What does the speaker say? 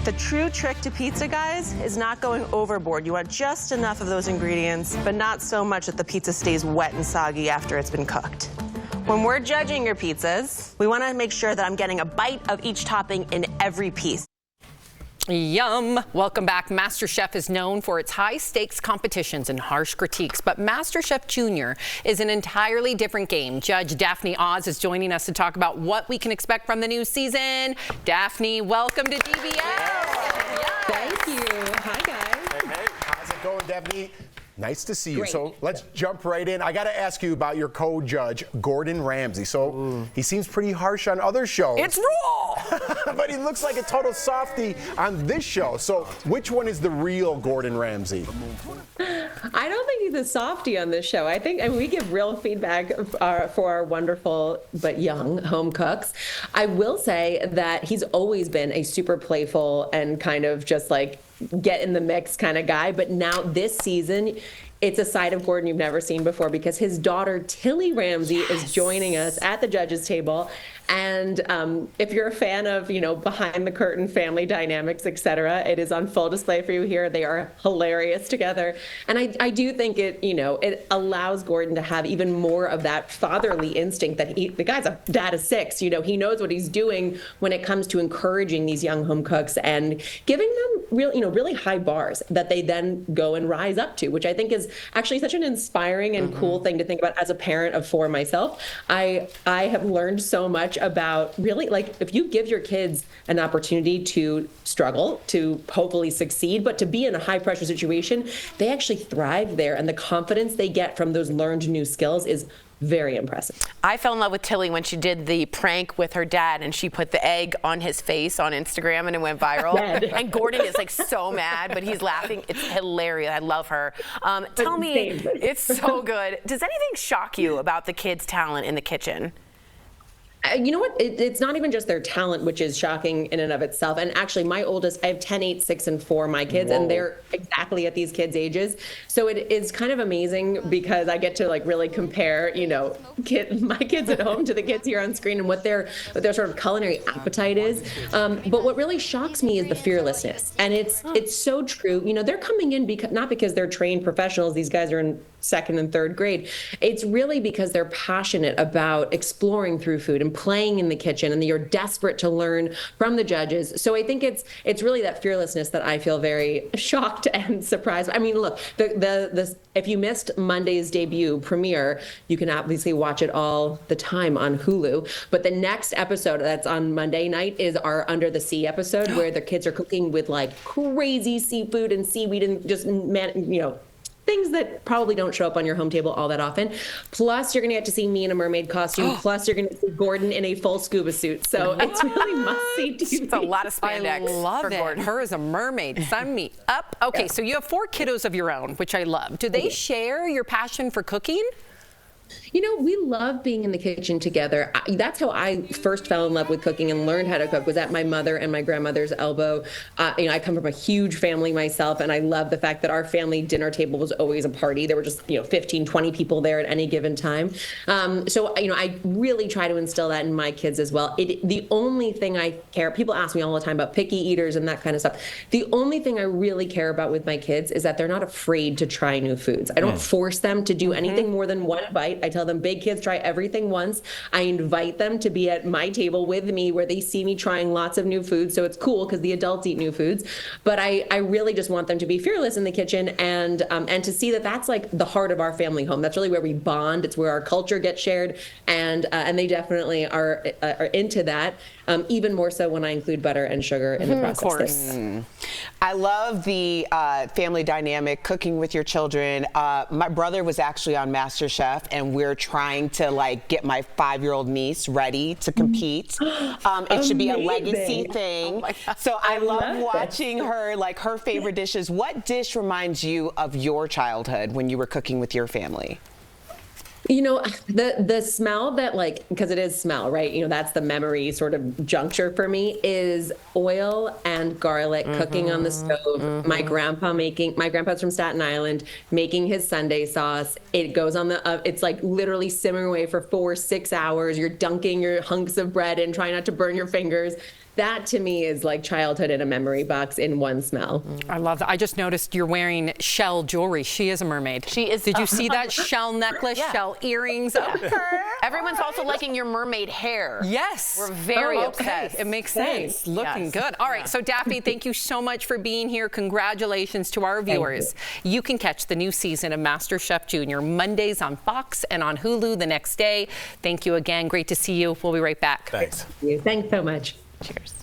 The true trick to pizza, guys, is not going overboard. You want just enough of those ingredients, but not so much that the pizza stays wet and soggy after it's been cooked. When we're judging your pizzas, we want to make sure that I'm getting a bite of each topping in every piece. Yum. Welcome back. MasterChef is known for its high-stakes competitions and harsh critiques, but MasterChef Junior is an entirely different game. Judge Daphne Oz is joining us to talk about what we can expect from the new season. Daphne, welcome to DBS. Yes. Thank you. Hi, guys. Hey, how's it going, Daphne? Nice to see you. Great. So let's jump right in. I got to ask you about your co-judge, Gordon Ramsay. So he seems pretty harsh on other shows. It's raw! But he looks like a total softie on this show. So which one is the real Gordon Ramsay? I don't think he's a softie on this show. I think, and we give real feedback for our wonderful but young home cooks. I will say that he's always been a super playful and kind of just like get in the mix kind of guy. But now this season, it's a side of Gordon you've never seen before because his daughter, Tilly Ramsay, is joining us at the judges' table. And if you're a fan of, you know, behind the curtain family dynamics, etc., it is on full display for you here. They are hilarious together. And I do think it, you know, it allows Gordon to have even more of that fatherly instinct that the guy's a dad of 6, you know, he knows what he's doing when it comes to encouraging these young home cooks and giving them real, you know, really high bars that they then go and rise up to, which I think is actually such an inspiring and cool thing to think about as a parent of 4 myself. I have learned so much about really, like, if you give your kids an opportunity to struggle, to hopefully succeed, but to be in a high pressure situation, they actually thrive there. And the confidence they get from those learned new skills is very impressive. I fell in love with Tilly when she did the prank with her dad and she put the egg on his face on Instagram and it went viral. And Gordon is like so mad, but he's laughing. It's hilarious. I love her. Tell me, it's so good. Does anything shock you about the kids' talent in the kitchen? You know what? It's not even just their talent, which is shocking in and of itself. And actually, my oldest, I have 10, 8, 6, and 4, my kids, and they're exactly at these kids' ages. So it is kind of amazing because I get to like really compare, you know, my kids at home to the kids here on screen and what their sort of culinary appetite is. But what really shocks me is the fearlessness, and it's so true. You know, they're coming in not because they're trained professionals. These guys are in 2nd and 3rd grade. It's really because they're passionate about exploring through food and playing in the kitchen, and you're desperate to learn from the judges. So I think it's really that fearlessness that I feel very shocked and surprised. I mean, look, if you missed Monday's debut premiere, you can obviously watch it all the time on Hulu. But the next episode that's on Monday night is our Under the Sea episode, where the kids are cooking with like crazy seafood and seaweed and just, you know, things that probably don't show up on your home table all that often. Plus, you're going to get to see me in a mermaid costume. Plus, you're going to see Gordon in a full scuba suit. So it's really must-see TV. It's a lot of spandex. I love for it. Gordon. Her as a mermaid. Sign me up. Okay, so you have 4 kiddos of your own, which I love. Do they share your passion for cooking? You know, we love being in the kitchen together. That's how I first fell in love with cooking and learned how to cook, was at my mother and my grandmother's elbow. You know, I come from a huge family myself, and I love the fact that our family dinner table was always a party. There were just, you know, 15, 20 people there at any given time. So, you know, I really try to instill that in my kids as well. The only thing I care, people ask me all the time about picky eaters and that kind of stuff. The only thing I really care about with my kids is that they're not afraid to try new foods. I don't force them to do anything more than one bite. I tell them, big kids, try everything once. I invite them to be at my table with me where they see me trying lots of new foods. So it's cool because the adults eat new foods. But I really just want them to be fearless in the kitchen and to see that that's like the heart of our family home. That's really where we bond. It's where our culture gets shared. And they definitely are into that. Even more so when I include butter and sugar in the process. Of course. I love the family dynamic, cooking with your children. My brother was actually on MasterChef, and we're trying to like get my 5-year-old niece ready to compete. It should be a legacy thing. So I love watching her, like her favorite dishes. What dish reminds you of your childhood when you were cooking with your family? You know, the smell that, like, because it is smell, right? You know, that's the memory sort of juncture for me, is oil and garlic cooking on the stove. My grandpa's from Staten Island, making his Sunday sauce. It goes on the, it's like literally simmering away for 4-6 hours. You're dunking your hunks of bread in, trying not to burn your fingers. that to me is like childhood in a memory box in one smell. I love that. I just noticed you're wearing shell jewelry. She is a mermaid. She is. Did you see that shell necklace, shell earrings? Everyone's also liking your mermaid hair. Yes. We're very okay. obsessed. It makes sense. Looking good. All right. So Daphne, thank you so much for being here. Congratulations to our viewers. You can catch the new season of MasterChef Junior Mondays on Fox and on Hulu the next day. Thank you again. Great to see you. We'll be right back. Thanks. Thanks so much. Cheers.